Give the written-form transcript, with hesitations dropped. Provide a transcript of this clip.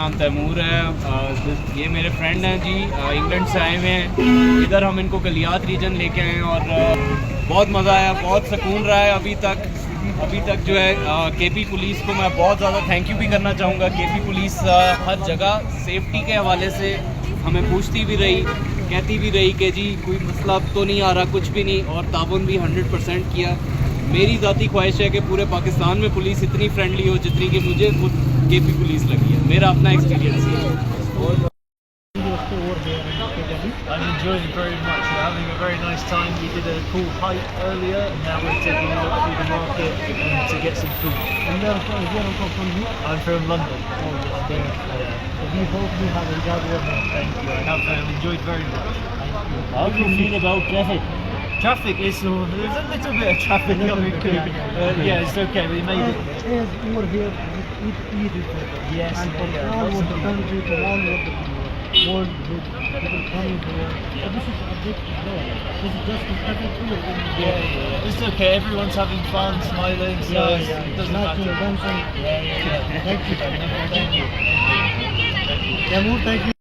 नाम तैमूर है। ये मेरे फ्रेंड हैं जी, इंग्लैंड से आए हुए हैं। इधर हम इनको गलियात रीजन लेके आए हैं और बहुत मज़ा आया, बहुत सुकून रहा है अभी तक जो है। केपी पुलिस को मैं बहुत ज़्यादा थैंक यू भी करना चाहूँगा। केपी पुलिस हर जगह सेफ्टी के हवाले से हमें पूछती भी रही, कहती भी रही कि जी कोई मसला तो नहीं आ रहा, कुछ भी नहीं, और ताउन भी 100% किया। मेरी ज़ाती ख्वाहिश है कि पूरे पाकिस्तान में पुलिस इतनी फ्रेंडली हो जितनी कि मुझे खुद केपी पुलिस लगी है। मेरा अपना एक्सपीरियंस है। I'm enjoying it very much. We're having a very nice time. We did a cool hike earlier, and now we're taking a look through the market to get some food. And where from you? I'm from London. Oh, yes, there. Yeah. We hope you have enjoyed your day. Thank you. I have enjoyed very much. How do you feel about traffic? Traffic is there's a little bit of traffic coming through. Yeah, it's okay. We made it. As over here, it is Yes, and from yeah, all lots over of the country, from all over the world, people coming here. So this is a bit low. This is just a traffic here. Yeah. It's okay. Everyone's having fun, smiling, so it doesn't Not your matter. attention. Yeah. Thank you. Thank you. Thank you.